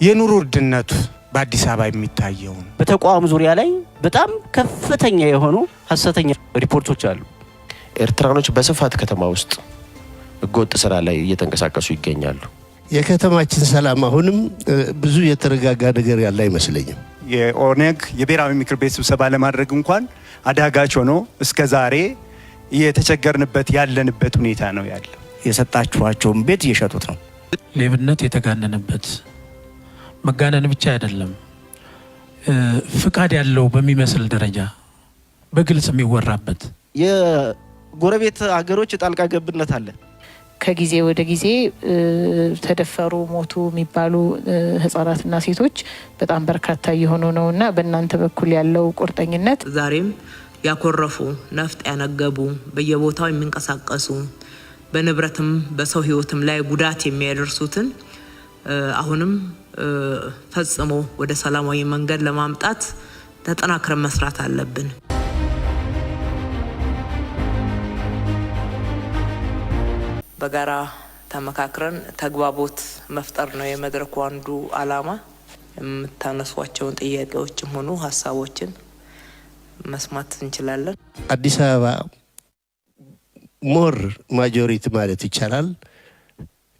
የኑሮ ውድነቱ በአዲስ አበባ የሚታየው በተቋም ዙሪያ ላይ በጣም ከፍተኛ የሆኑ ሐሰተኛ ሪፖርቶች አሉ። ኤርትራኖች በስፋት ከተማ ውስጥ ህገወጥ ስራ ላይ እየተንቀሳቀሱ ይገኛሉ። የከተማችን ሰላም አሁንም ብዙ የተረጋጋ ነገር ያለ አይመስለኝም። የኦነግ የብሔራዊ ምክር ቤት ስብሰባ ለማድረግ እንኳን አዳጋች ሆኖ እስከ ዛሬ የተቸገርንበት ያለንበት ሁኔታ ነው ያለው። የሰጣችኋቸውን ቤት እየሸጡት ነው። ሌብነት የተጋነነበት መጋነን ብቻ አይደለም፣ ፍቃድ ያለው በሚመስል ደረጃ በግልጽ የሚወራበት የጎረቤት ሀገሮች ጣልቃ ገብነት አለ። ከጊዜ ወደ ጊዜ ተደፈሩ ሞቱ የሚባሉ ህፃናትና ሴቶች በጣም በርካታ እየሆኑ ነውና በእናንተ በኩል ያለው ቁርጠኝነት ዛሬም ያኮረፉ ነፍጥ ያነገቡ በየቦታው የሚንቀሳቀሱ በንብረትም በሰው ህይወትም ላይ ጉዳት የሚያደርሱትን አሁንም ፈጽሞ ወደ ሰላማዊ መንገድ ለማምጣት ተጠናክረን መስራት አለብን። በጋራ ተመካክረን ተግባቦት መፍጠር ነው የመድረኩ አንዱ አላማ። የምታነሷቸውን ጥያቄዎችም ሆኑ ሀሳቦችን መስማት እንችላለን። አዲስ አበባ ሞር ማጆሪቲ ማለት ይቻላል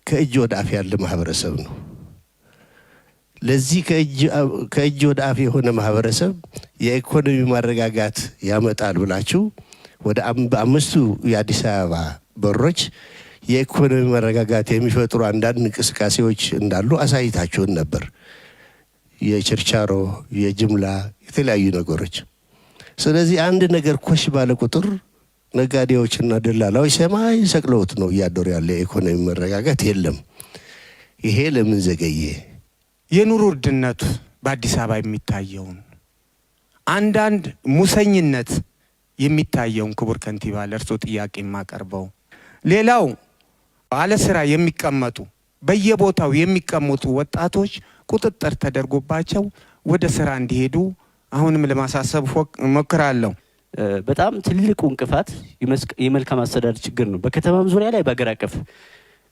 ከእጅ ወደ አፍ ያለ ማህበረሰብ ነው። ለዚህ ከእጅ ወደ አፍ የሆነ ማህበረሰብ የኢኮኖሚ ማረጋጋት ያመጣል ብላችሁ ወደ አምስቱ የአዲስ አበባ በሮች የኢኮኖሚ ማረጋጋት የሚፈጥሩ አንዳንድ እንቅስቃሴዎች እንዳሉ አሳይታችሁን ነበር። የችርቻሮ የጅምላ የተለያዩ ነገሮች። ስለዚህ አንድ ነገር ኮሽ ባለ ቁጥር ነጋዴዎችና ደላላዎች ሰማይ ሰቅለውት ነው እያደሩ ያለ የኢኮኖሚ መረጋጋት የለም። ይሄ ለምን ዘገየ? የኑሮ ውድነቱ በአዲስ አበባ የሚታየውን አንዳንድ ሙሰኝነት የሚታየውን ክቡር ከንቲባ ለእርሶ ጥያቄ የማቀርበው ሌላው ባለ ስራ የሚቀመጡ በየቦታው የሚቀመጡ ወጣቶች ቁጥጥር ተደርጎባቸው ወደ ስራ እንዲሄዱ አሁንም ለማሳሰብ ሞክራለሁ። በጣም ትልቁ እንቅፋት የመልካም አስተዳደር ችግር ነው። በከተማም ዙሪያ ላይ በአገር አቀፍ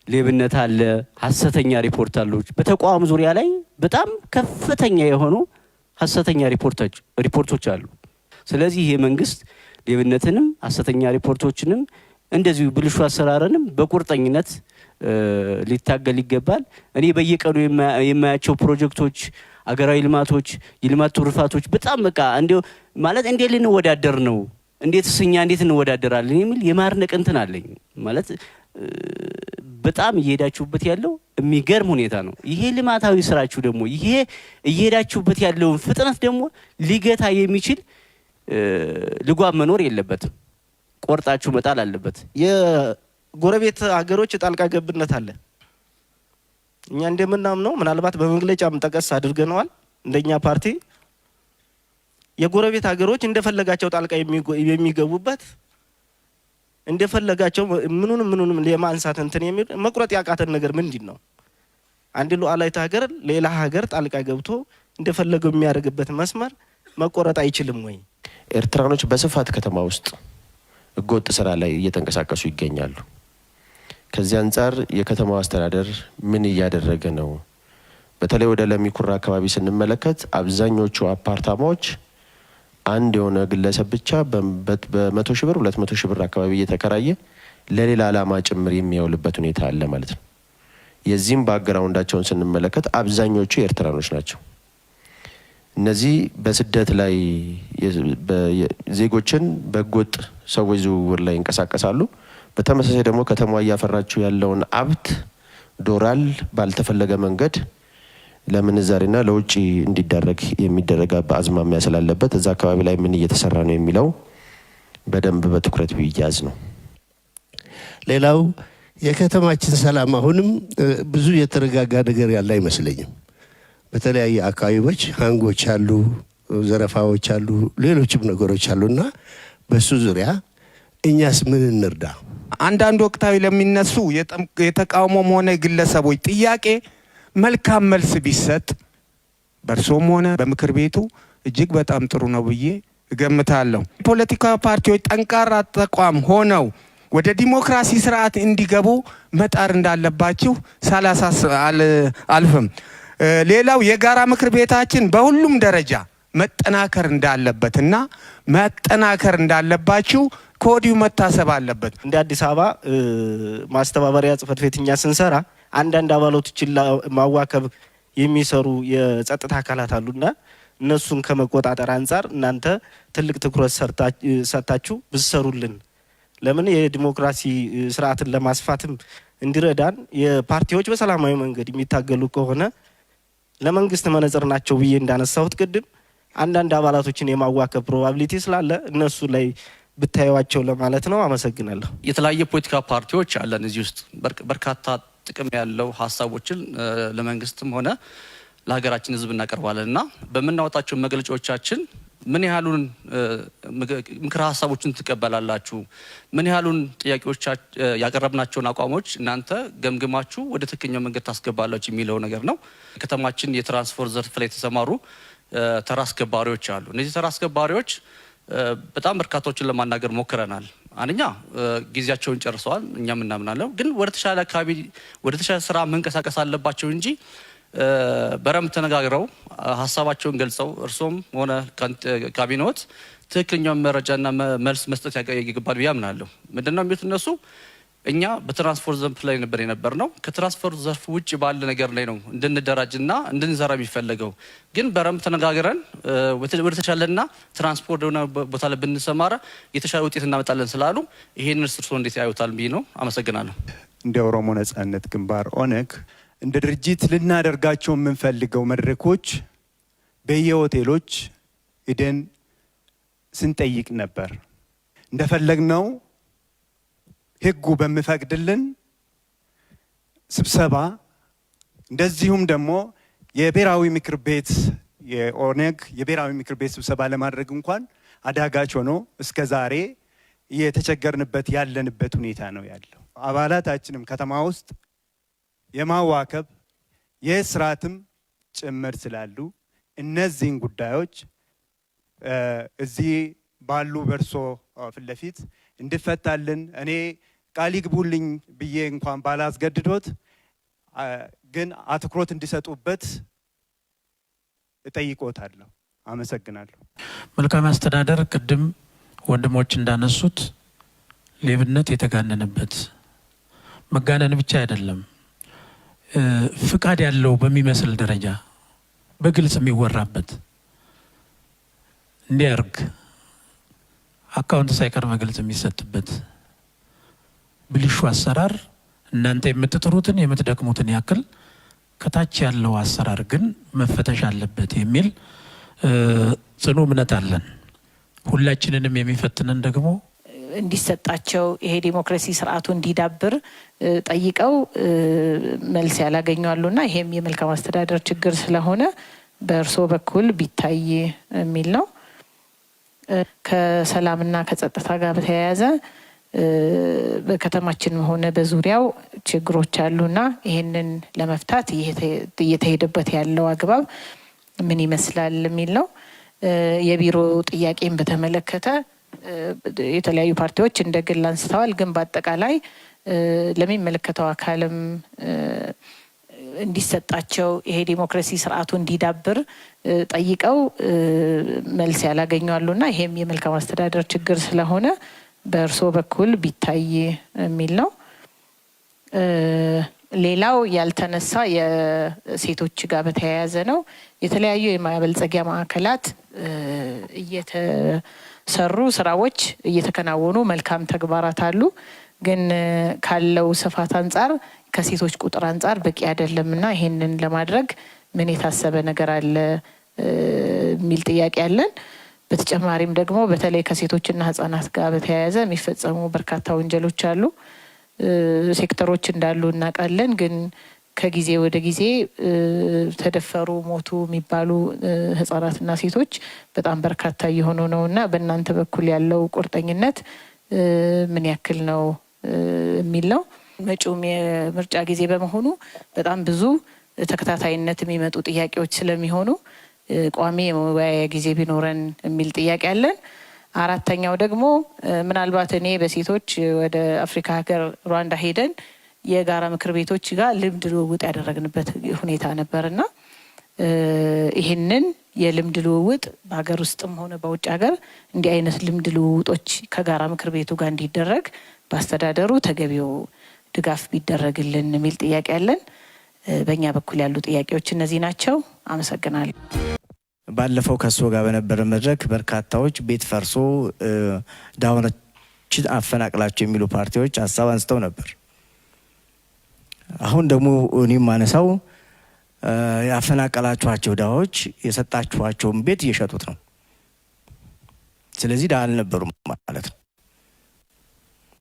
ሌብነት አለ፣ ሐሰተኛ ሪፖርት አሉ። በተቋም ዙሪያ ላይ በጣም ከፍተኛ የሆኑ ሐሰተኛ ሪፖርቶች አሉ። ስለዚህ ይሄ መንግስት ሌብነትንም ሐሰተኛ ሪፖርቶችንም እንደዚሁ ብልሹ አሰራርንም በቁርጠኝነት ሊታገል ይገባል። እኔ በየቀኑ የማያቸው ፕሮጀክቶች፣ አገራዊ ልማቶች፣ የልማት ትሩፋቶች በጣም በቃ እንደው ማለት እንዴት ልንወዳደር ነው? እንዴት እንወዳደራለን የሚል የማርነቅ እንትን አለኝ። ማለት በጣም እየሄዳችሁበት ያለው የሚገርም ሁኔታ ነው። ይሄ ልማታዊ ስራችሁ ደግሞ ይሄ እየሄዳችሁበት ያለውን ፍጥነት ደግሞ ሊገታ የሚችል ልጓም መኖር የለበትም። ቆርጣችሁ መጣል አለበት። የጎረቤት ሀገሮች ጣልቃ ገብነት አለ። እኛ እንደምናምነው ምናልባት በመግለጫም ጠቀስ አድርገናል። እንደኛ ፓርቲ የጎረቤት ሀገሮች እንደፈለጋቸው ጣልቃ የሚገቡበት እንደፈለጋቸው ምኑንም ለማንሳት እንትን የሚል መቁረጥ ያቃተን ነገር ምንድን ነው? አንድ ሉዓላዊት ሀገር ሌላ ሀገር ጣልቃ ገብቶ እንደፈለገው የሚያደርግበት መስመር መቆረጥ አይችልም ወይ? ኤርትራኖች በስፋት ከተማ ውስጥ ህገወጥ ስራ ላይ እየተንቀሳቀሱ ይገኛሉ። ከዚህ አንጻር የከተማው አስተዳደር ምን እያደረገ ነው? በተለይ ወደ ለሚኩራ አካባቢ ስንመለከት አብዛኞቹ አፓርታማዎች አንድ የሆነ ግለሰብ ብቻ በ100 ሺህ ብር 200 ሺህ ብር አካባቢ እየተከራየ ለሌላ ዓላማ ጭምር የሚያውልበት ሁኔታ አለ ማለት ነው። የዚህም ባክግራውንዳቸውን ስንመለከት አብዛኞቹ ኤርትራኖች ናቸው። እነዚህ በስደት ላይ ዜጎችን በህገወጥ ሰዎች ዝውውር ላይ ይንቀሳቀሳሉ። በተመሳሳይ ደግሞ ከተማዋ እያፈራችው ያለውን ሀብት ዶላር ባልተፈለገ መንገድ ለምንዛሬና ለውጪ እንዲደረግ የሚደረግ አዝማሚያ ስላለበት እዛ አካባቢ ላይ ምን እየተሰራ ነው የሚለው በደንብ በትኩረት ቢያዝ ነው። ሌላው የከተማችን ሰላም አሁንም ብዙ የተረጋጋ ነገር ያለ አይመስለኝም። በተለያየ አካባቢዎች ሃንጎች አሉ፣ ዘረፋዎች አሉ፣ ሌሎችም ነገሮች አሉና በሱ ዙሪያ እኛስ ምን እንርዳ? አንዳንድ ወቅታዊ ለሚነሱ የተቃውሞም ሆነ ግለሰቦች ጥያቄ መልካም መልስ ቢሰጥ በርሶም ሆነ በምክር ቤቱ እጅግ በጣም ጥሩ ነው ብዬ እገምታለሁ። ፖለቲካ ፓርቲዎች ጠንካራ ተቋም ሆነው ወደ ዲሞክራሲ ስርዓት እንዲገቡ መጣር እንዳለባችሁ ሳላሳስብ አልፍም። ሌላው የጋራ ምክር ቤታችን በሁሉም ደረጃ መጠናከር እንዳለበትና መጠናከር እንዳለባችሁ ከወዲሁ መታሰብ አለበት። እንደ አዲስ አበባ ማስተባበሪያ ጽህፈት ቤት እኛ ስንሰራ አንዳንድ አባላቶችን ማዋከብ የሚሰሩ የጸጥታ አካላት አሉና እነሱን ከመቆጣጠር አንጻር እናንተ ትልቅ ትኩረት ሰጣችሁ ብትሰሩልን፣ ለምን የዲሞክራሲ ስርዓትን ለማስፋትም እንዲረዳን የፓርቲዎች በሰላማዊ መንገድ የሚታገሉ ከሆነ ለመንግስት መነጽር ናቸው ብዬ እንዳነሳሁት ቅድም አንዳንድ አባላቶችን የማዋከብ ፕሮባቢሊቲ ስላለ እነሱ ላይ ብታዩዋቸው ለማለት ነው። አመሰግናለሁ። የተለያየ ፖለቲካ ፓርቲዎች አለን እዚህ ውስጥ በርካታ ጥቅም ያለው ሀሳቦችን ለመንግስትም ሆነ ለሀገራችን ህዝብ እናቀርባለን እና በምናወጣቸው መግለጫዎቻችን ምን ያህሉን ምክረ ሀሳቦችን ትቀበላላችሁ? ምን ያህሉን ጥያቄዎች ያቀረብናቸውን አቋሞች እናንተ ገምግማችሁ ወደ ትክክለኛው መንገድ ታስገባላችሁ የሚለው ነገር ነው። ከተማችን የትራንስፖርት ዘርፍ ላይ የተሰማሩ ተራ አስከባሪዎች አሉ። እነዚህ ተራ አስከባሪዎች በጣም በርካታዎችን ለማናገር ሞክረናል። አንደኛ ጊዜያቸውን ጨርሰዋል፣ እኛም እናምናለን። ግን ወደ ተሻለ አካባቢ ወደ ተሻለ ስራ መንቀሳቀስ አለባቸው እንጂ በረም ተነጋግረው ሀሳባቸውን ገልጸው እርሶም ሆነ ካቢኔዎት ትክክለኛውን መረጃና መልስ መስጠት ይገባል ብዬ አምናለሁ። ምንድነው የሚሉት እነሱ እኛ በትራንስፖርት ዘርፍ ላይ ነበር ነው ከትራንስፖርት ዘርፍ ውጭ ባለ ነገር ላይ ነው እንድንደራጅና እንድንሰራ የሚፈለገው። ግን በረም ተነጋግረን ወደ ተሻለና ትራንስፖርት ሆነ ቦታ ላይ ብንሰማራ የተሻለ ውጤት እናመጣለን ስላሉ ይሄን እርሶ እንዴት ያዩታል ብዬ ነው። አመሰግናለሁ። እንደ ኦሮሞ ነጻነት ግንባር ኦነግ እንደ ድርጅት ልናደርጋቸው የምንፈልገው መድረኮች በየሆቴሎች ሄደን ስንጠይቅ ነበር። እንደፈለግነው ህጉ በሚፈቅድልን ስብሰባ እንደዚሁም ደግሞ የብሔራዊ ምክር ቤት የኦነግ የብሔራዊ ምክር ቤት ስብሰባ ለማድረግ እንኳን አዳጋች ሆኖ እስከ ዛሬ እየተቸገርንበት ያለንበት ሁኔታ ነው ያለው። አባላታችንም ከተማ ውስጥ የማዋከብ የስርዓትም ጭምር ስላሉ እነዚህን ጉዳዮች እዚህ ባሉ በርሶ ፊት ለፊት እንድፈታልን እኔ ቃል ይግቡልኝ ብዬ እንኳን ባላስገድዶት ግን አትኩሮት እንዲሰጡበት እጠይቆታለሁ። አመሰግናለሁ። መልካም አስተዳደር ቅድም ወንድሞች እንዳነሱት ሌብነት የተጋነነበት መጋነን ብቻ አይደለም፣ ፍቃድ ያለው በሚመስል ደረጃ በግልጽ የሚወራበት እንዲያርግ አካውንት ሳይቀር በግልጽ የሚሰጥበት ብልሹ አሰራር እናንተ የምትጥሩትን የምትደክሙትን ያክል ከታች ያለው አሰራር ግን መፈተሽ አለበት የሚል ጽኑ እምነት አለን። ሁላችንንም የሚፈትነን ደግሞ እንዲሰጣቸው ይሄ ዲሞክራሲ ስርዓቱ እንዲዳብር ጠይቀው መልስ ያላገኙአሉና ይሄም የመልካም አስተዳደር ችግር ስለሆነ በእርሶ በኩል ቢታይ የሚል ነው። ከሰላምና ከጸጥታ ጋር በተያያዘ በከተማችንም ሆነ በዙሪያው ችግሮች አሉና ይሄንን ለመፍታት እየተሄደበት ያለው አግባብ ምን ይመስላል የሚል ነው። የቢሮ ጥያቄን በተመለከተ የተለያዩ ፓርቲዎች እንደ ግል አንስተዋል። ግን በአጠቃላይ ለሚመለከተው አካልም እንዲሰጣቸው ይሄ ዲሞክራሲ ስርዓቱ እንዲዳብር ጠይቀው መልስ ያላገኙአሉና ይሄም የመልካም አስተዳደር ችግር ስለሆነ በእርሶ በኩል ቢታይ የሚል ነው። ሌላው ያልተነሳ የሴቶች ጋር በተያያዘ ነው። የተለያዩ የማበልጸጊያ ማዕከላት እየተሰሩ ስራዎች እየተከናወኑ መልካም ተግባራት አሉ። ግን ካለው ስፋት አንጻር ከሴቶች ቁጥር አንጻር በቂ አይደለምና ይሄንን ለማድረግ ምን የታሰበ ነገር አለ የሚል ጥያቄ አለን። በተጨማሪም ደግሞ በተለይ ከሴቶችና ህጻናት ጋር በተያያዘ የሚፈጸሙ በርካታ ወንጀሎች አሉ። ሴክተሮች እንዳሉ እናውቃለን። ግን ከጊዜ ወደ ጊዜ ተደፈሩ፣ ሞቱ የሚባሉ ህጻናትና ሴቶች በጣም በርካታ እየሆኑ ነውና በእናንተ በኩል ያለው ቁርጠኝነት ምን ያክል ነው የሚል ነው። መጪውም የምርጫ ጊዜ በመሆኑ በጣም ብዙ ተከታታይነት የሚመጡ ጥያቄዎች ስለሚሆኑ ቋሚ የመወያያ ጊዜ ቢኖረን የሚል ጥያቄ አለን። አራተኛው ደግሞ ምናልባት እኔ በሴቶች ወደ አፍሪካ ሀገር ሩዋንዳ ሄደን የጋራ ምክር ቤቶች ጋር ልምድ ልውውጥ ያደረግንበት ሁኔታ ነበርና ይሄንን የልምድ ልውውጥ በሀገር ውስጥም ሆነ በውጭ ሀገር እንዲህ አይነት ልምድ ልውውጦች ከጋራ ምክር ቤቱ ጋር እንዲደረግ በአስተዳደሩ ተገቢው ድጋፍ ቢደረግልን የሚል ጥያቄ አለን። በእኛ በኩል ያሉ ጥያቄዎች እነዚህ ናቸው። አመሰግናለሁ። ባለፈው ከሶ ጋር በነበረ መድረክ በርካታዎች ቤት ፈርሶ ዳውኖችን አፈናቅላቸው የሚሉ ፓርቲዎች ሀሳብ አንስተው ነበር። አሁን ደግሞ እኔም ማነሳው ያፈናቀላችኋቸው ዳዎች የሰጣችኋቸውን ቤት እየሸጡት ነው። ስለዚህ ዳ አልነበሩም ማለት ነው።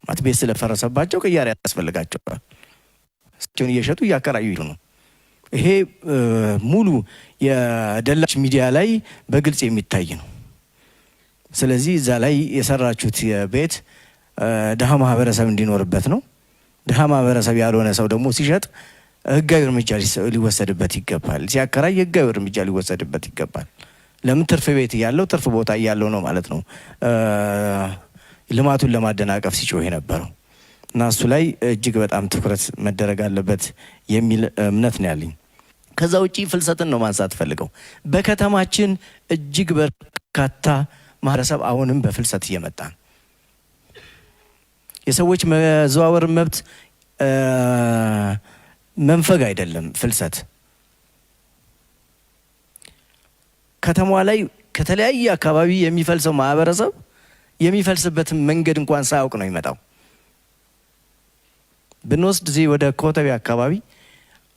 ማለት ቤት ስለፈረሰባቸው ቅያሬ ያስፈልጋቸዋል። እሳቸውን እየሸጡ እያከራዩ ነው። ይሄ ሙሉ የደላች ሚዲያ ላይ በግልጽ የሚታይ ነው። ስለዚህ እዛ ላይ የሰራችሁት የቤት ድሃ ማህበረሰብ እንዲኖርበት ነው። ድሃ ማህበረሰብ ያልሆነ ሰው ደግሞ ሲሸጥ ህጋዊ እርምጃ ሊወሰድበት ይገባል። ሲያከራይ ህጋዊ እርምጃ ሊወሰድበት ይገባል። ለምን ትርፍ ቤት ያለው ትርፍ ቦታ ያለው ነው ማለት ነው ልማቱን ለማደናቀፍ ሲጮህ የነበረው እና እሱ ላይ እጅግ በጣም ትኩረት መደረግ አለበት የሚል እምነት ነው ያለኝ። ከዛ ውጪ ፍልሰትን ነው ማንሳት ፈልገው። በከተማችን እጅግ በርካታ ማህበረሰብ አሁንም በፍልሰት እየመጣ ነው። የሰዎች መዘዋወር መብት መንፈግ አይደለም ፍልሰት። ከተማዋ ላይ ከተለያየ አካባቢ የሚፈልሰው ማህበረሰብ የሚፈልስበትን መንገድ እንኳን ሳያውቅ ነው የሚመጣው። ብንወስድ እዚህ ወደ ኮተቤ አካባቢ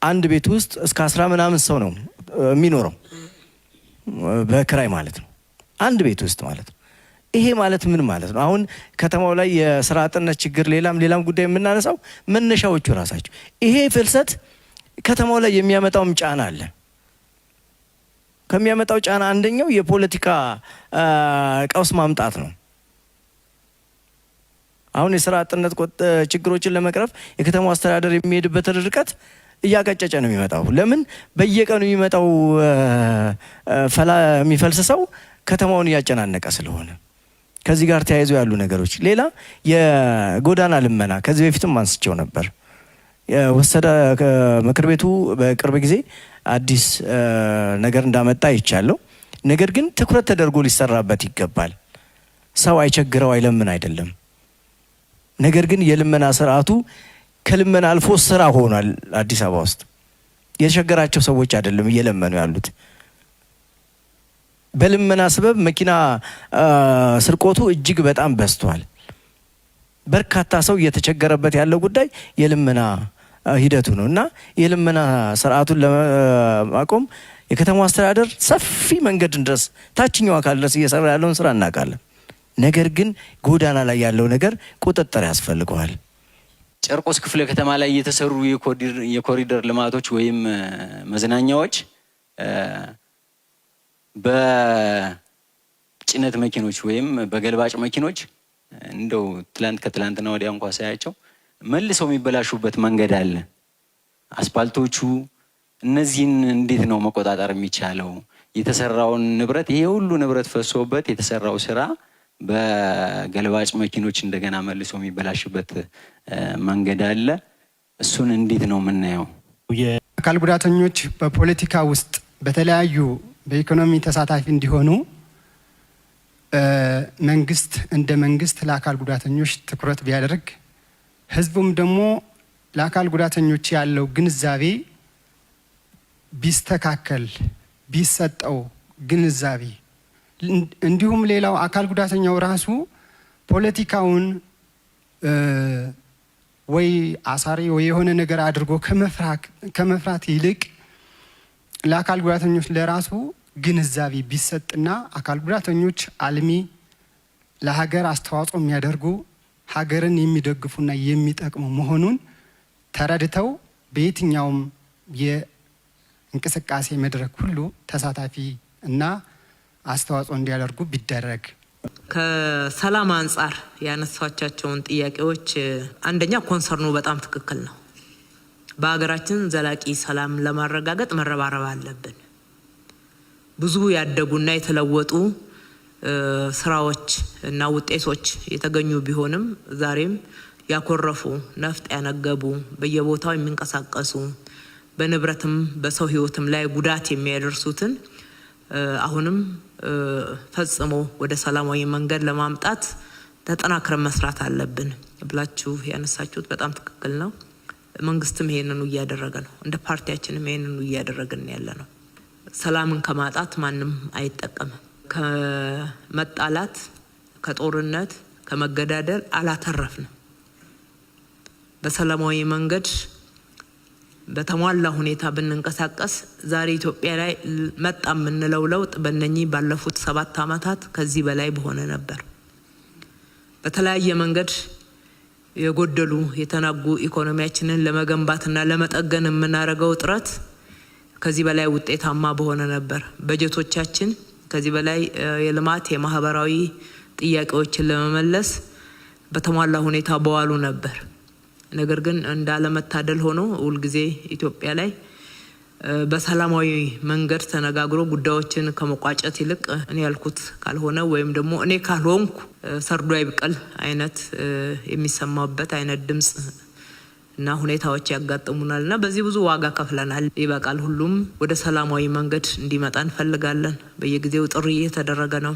አንድ ቤት ውስጥ እስከ 10 ምናምን ሰው ነው የሚኖረው በክራይ ማለት ነው። አንድ ቤት ውስጥ ማለት ነው። ይሄ ማለት ምን ማለት ነው? አሁን ከተማው ላይ የስራ አጥነት ችግር ሌላም ጉዳይ የምናነሳው መነሻዎቹ ራሳቸው ይሄ ፍልሰት ከተማው ላይ የሚያመጣውም ጫና አለ። ከሚያመጣው ጫና አንደኛው የፖለቲካ ቀውስ ማምጣት ነው። አሁን የስራ አጥነት ችግሮችን ለመቅረፍ የከተማው አስተዳደር የሚሄድበትን ርቀት እያቀጨጨ ነው የሚመጣው። ለምን በየቀኑ የሚመጣው የሚፈልስ ሰው ከተማውን እያጨናነቀ ስለሆነ ከዚህ ጋር ተያይዞ ያሉ ነገሮች። ሌላ የጎዳና ልመና ከዚህ በፊትም አንስቼው ነበር። ወሰደ ምክር ቤቱ በቅርብ ጊዜ አዲስ ነገር እንዳመጣ ይቻለው። ነገር ግን ትኩረት ተደርጎ ሊሰራበት ይገባል። ሰው አይቸግረው አይለምን አይደለም። ነገር ግን የልመና ስርዓቱ ከልመና አልፎ ስራ ሆኗል። አዲስ አበባ ውስጥ የተቸገራቸው ሰዎች አይደለም እየለመኑ ያሉት። በልመና ሰበብ መኪና ስርቆቱ እጅግ በጣም በዝቷል። በርካታ ሰው እየተቸገረበት ያለው ጉዳይ የልመና ሂደቱ ነው እና የልመና ስርዓቱን ለማቆም የከተማው አስተዳደር ሰፊ መንገድ ድረስ ታችኛው አካል ድረስ እየሰራ ያለውን ስራ እናውቃለን። ነገር ግን ጎዳና ላይ ያለው ነገር ቁጥጥር ያስፈልገዋል። ጨርቆስ ክፍለ ከተማ ላይ የተሰሩ የኮሪደር ልማቶች ወይም መዝናኛዎች በጭነት መኪኖች ወይም በገልባጭ መኪኖች እንደው ከትላንትና ወዲያ እንኳን ሳያቸው መልሰው የሚበላሹበት መንገድ አለ። አስፓልቶቹ እነዚህን እንዴት ነው መቆጣጠር የሚቻለው? የተሰራውን ንብረት ይሄ ሁሉ ንብረት ፈሶበት የተሰራው ስራ በገልባጭ መኪኖች እንደገና መልሶ የሚበላሽበት መንገድ አለ። እሱን እንዴት ነው የምናየው? የአካል ጉዳተኞች በፖለቲካ ውስጥ በተለያዩ በኢኮኖሚ ተሳታፊ እንዲሆኑ መንግስት እንደ መንግስት ለአካል ጉዳተኞች ትኩረት ቢያደርግ፣ ህዝቡም ደግሞ ለአካል ጉዳተኞች ያለው ግንዛቤ ቢስተካከል ቢሰጠው ግንዛቤ እንዲሁም ሌላው አካል ጉዳተኛው ራሱ ፖለቲካውን ወይ አሳሪ ወይ የሆነ ነገር አድርጎ ከመፍራት ይልቅ ለአካል ጉዳተኞች ለራሱ ግንዛቤ ቢሰጥና አካል ጉዳተኞች አልሚ ለሀገር አስተዋጽኦ የሚያደርጉ ሀገርን የሚደግፉና የሚጠቅሙ መሆኑን ተረድተው በየትኛውም የእንቅስቃሴ መድረክ ሁሉ ተሳታፊ እና አስተዋጽኦ እንዲያደርጉ ቢደረግ። ከሰላም አንጻር ያነሷቸውን ጥያቄዎች አንደኛ ኮንሰርኑ በጣም ትክክል ነው። በሀገራችን ዘላቂ ሰላም ለማረጋገጥ መረባረብ አለብን። ብዙ ያደጉና የተለወጡ ስራዎች እና ውጤቶች የተገኙ ቢሆንም ዛሬም ያኮረፉ ነፍጥ ያነገቡ በየቦታው የሚንቀሳቀሱ በንብረትም በሰው ህይወትም ላይ ጉዳት የሚያደርሱትን አሁንም ፈጽሞ ወደ ሰላማዊ መንገድ ለማምጣት ተጠናክረን መስራት አለብን ብላችሁ ያነሳችሁት በጣም ትክክል ነው። መንግስትም ይሄንኑ እያደረገ ነው። እንደ ፓርቲያችንም ይሄንኑ እያደረግን ያለ ነው። ሰላምን ከማጣት ማንም አይጠቀምም። ከመጣላት፣ ከጦርነት፣ ከመገዳደል አላተረፍንም። በሰላማዊ መንገድ በተሟላ ሁኔታ ብንንቀሳቀስ ዛሬ ኢትዮጵያ ላይ መጣ የምንለው ለውጥ በእነኚህ ባለፉት 7 ዓመታት ከዚህ በላይ በሆነ ነበር። በተለያየ መንገድ የጎደሉ የተናጉ ኢኮኖሚያችንን ለመገንባትና ለመጠገን የምናደርገው ጥረት ከዚህ በላይ ውጤታማ በሆነ ነበር። በጀቶቻችን ከዚህ በላይ የልማት የማህበራዊ ጥያቄዎችን ለመመለስ በተሟላ ሁኔታ በዋሉ ነበር። ነገር ግን እንዳለመታደል ሆኖ ሁልጊዜ ኢትዮጵያ ላይ በሰላማዊ መንገድ ተነጋግሮ ጉዳዮችን ከመቋጨት ይልቅ እኔ ያልኩት ካልሆነ ወይም ደግሞ እኔ ካልሆንኩ ሰርዶ አይብቀል አይነት የሚሰማበት አይነት ድምጽ እና ሁኔታዎች ያጋጥሙናል እና በዚህ ብዙ ዋጋ ከፍለናል። ይበቃል። ሁሉም ወደ ሰላማዊ መንገድ እንዲመጣ እንፈልጋለን። በየጊዜው ጥሪ እየተደረገ ነው።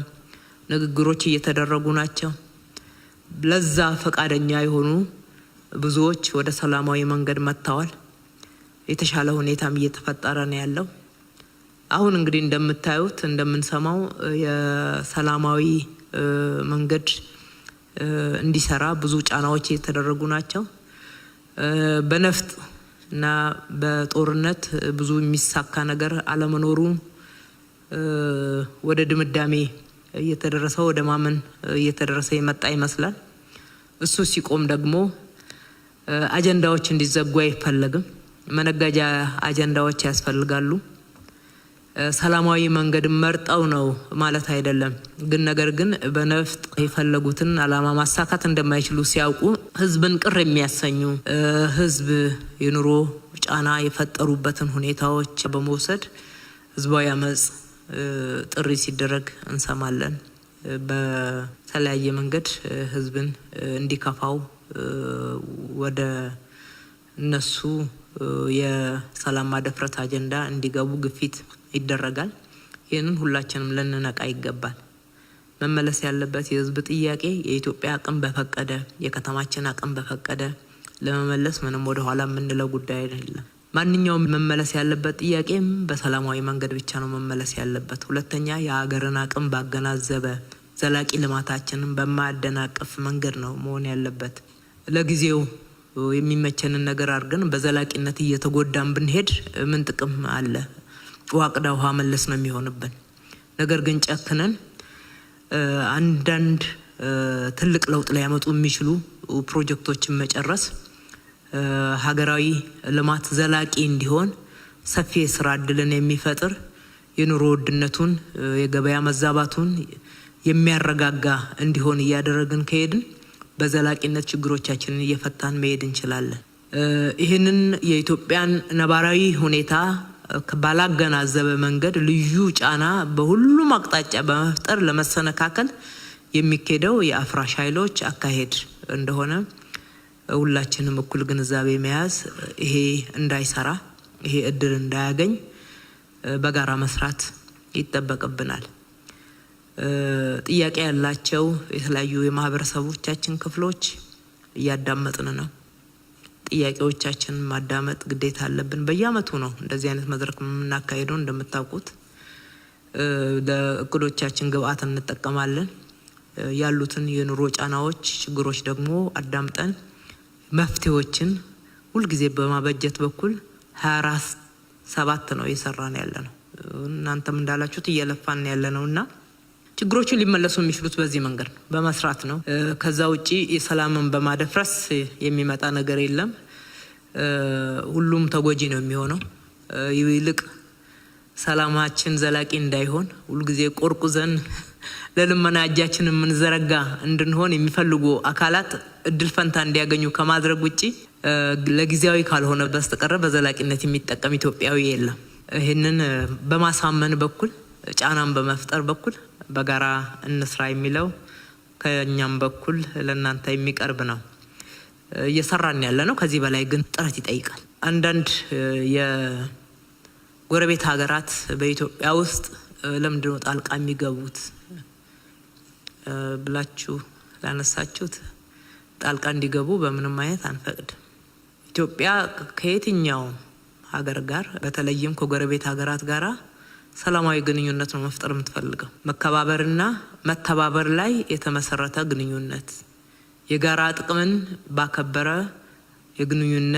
ንግግሮች እየተደረጉ ናቸው። ለዛ ፈቃደኛ የሆኑ ብዙዎች ወደ ሰላማዊ መንገድ መጥተዋል። የተሻለ ሁኔታም እየተፈጠረ ነው ያለው። አሁን እንግዲህ እንደምታዩት እንደምንሰማው የሰላማዊ መንገድ እንዲሰራ ብዙ ጫናዎች እየተደረጉ ናቸው። በነፍጥ እና በጦርነት ብዙ የሚሳካ ነገር አለመኖሩ ወደ ድምዳሜ እየተደረሰ ወደ ማመን እየተደረሰ የመጣ ይመስላል። እሱ ሲቆም ደግሞ አጀንዳዎች እንዲዘጉ አይፈለግም። መነጋጃ አጀንዳዎች ያስፈልጋሉ። ሰላማዊ መንገድ መርጠው ነው ማለት አይደለም። ግን ነገር ግን በነፍጥ የፈለጉትን አላማ ማሳካት እንደማይችሉ ሲያውቁ ህዝብን ቅር የሚያሰኙ ህዝብ የኑሮ ጫና የፈጠሩበትን ሁኔታዎች በመውሰድ ህዝባዊ አመጽ ጥሪ ሲደረግ እንሰማለን። በተለያየ መንገድ ህዝብን እንዲከፋው ወደ እነሱ የሰላም ማደፍረት አጀንዳ እንዲገቡ ግፊት ይደረጋል። ይህንን ሁላችንም ልንነቃ ይገባል። መመለስ ያለበት የህዝብ ጥያቄ የኢትዮጵያ አቅም በፈቀደ የከተማችን አቅም በፈቀደ ለመመለስ ምንም ወደ ኋላ የምንለው ጉዳይ አይደለም። ማንኛውም መመለስ ያለበት ጥያቄም በሰላማዊ መንገድ ብቻ ነው መመለስ ያለበት። ሁለተኛ የሀገርን አቅም ባገናዘበ ዘላቂ ልማታችንን በማያደናቅፍ መንገድ ነው መሆን ያለበት። ለጊዜው የሚመቸንን ነገር አድርገን በዘላቂነት እየተጎዳን ብንሄድ ምን ጥቅም አለ? ዋቅዳ ውሃ መለስ ነው የሚሆንብን። ነገር ግን ጨክነን አንዳንድ ትልቅ ለውጥ ሊያመጡ የሚችሉ ፕሮጀክቶችን መጨረስ ሀገራዊ ልማት ዘላቂ እንዲሆን ሰፊ የስራ እድልን የሚፈጥር የኑሮ ውድነቱን የገበያ መዛባቱን የሚያረጋጋ እንዲሆን እያደረግን ከሄድን በዘላቂነት ችግሮቻችንን እየፈታን መሄድ እንችላለን። ይህንን የኢትዮጵያን ነባራዊ ሁኔታ ባላገናዘበ መንገድ ልዩ ጫና በሁሉም አቅጣጫ በመፍጠር ለመሰነካከል የሚካሄደው የአፍራሽ ኃይሎች አካሄድ እንደሆነ ሁላችንም እኩል ግንዛቤ መያዝ፣ ይሄ እንዳይሰራ ይሄ እድል እንዳያገኝ በጋራ መስራት ይጠበቅብናል። ጥያቄ ያላቸው የተለያዩ የማህበረሰቦቻችን ክፍሎች እያዳመጥን ነው። ጥያቄዎቻችንን ማዳመጥ ግዴታ አለብን። በየአመቱ ነው እንደዚህ አይነት መድረክ የምናካሄደው። እንደምታውቁት ለእቅዶቻችን ግብአት እንጠቀማለን። ያሉትን የኑሮ ጫናዎች፣ ችግሮች ደግሞ አዳምጠን መፍትሄዎችን ሁልጊዜ በማበጀት በኩል 24/7 ነው እየሰራን ያለነው። እናንተም እንዳላችሁት እየለፋን ያለነውና ችግሮቹ ሊመለሱ የሚችሉት በዚህ መንገድ ነው፣ በመስራት ነው። ከዛ ውጪ የሰላምን በማደፍረስ የሚመጣ ነገር የለም። ሁሉም ተጎጂ ነው የሚሆነው። ይልቅ ሰላማችን ዘላቂ እንዳይሆን ሁልጊዜ ቆርቁዘን ለልመና እጃችንን የምንዘረጋ እንድንሆን የሚፈልጉ አካላት እድል ፈንታ እንዲያገኙ ከማድረግ ውጪ ለጊዜያዊ ካልሆነ በስተቀር በዘላቂነት የሚጠቀም ኢትዮጵያዊ የለም። ይህንን በማሳመን በኩል ጫናን በመፍጠር በኩል በጋራ እንስራ የሚለው ከኛም በኩል ለእናንተ የሚቀርብ ነው። እየሰራን ያለ ነው። ከዚህ በላይ ግን ጥረት ይጠይቃል። አንዳንድ የጎረቤት ሀገራት በኢትዮጵያ ውስጥ ለምንድን ነው ጣልቃ የሚገቡት ብላችሁ ላነሳችሁት ጣልቃ እንዲገቡ በምንም አይነት አንፈቅድም። ኢትዮጵያ ከየትኛው ሀገር ጋር በተለይም ከጎረቤት ሀገራት ጋራ ሰላማዊ ግንኙነት ነው መፍጠር የምትፈልገው። መከባበርና መተባበር ላይ የተመሰረተ ግንኙነት፣ የጋራ ጥቅምን ባከበረ የግንኙነት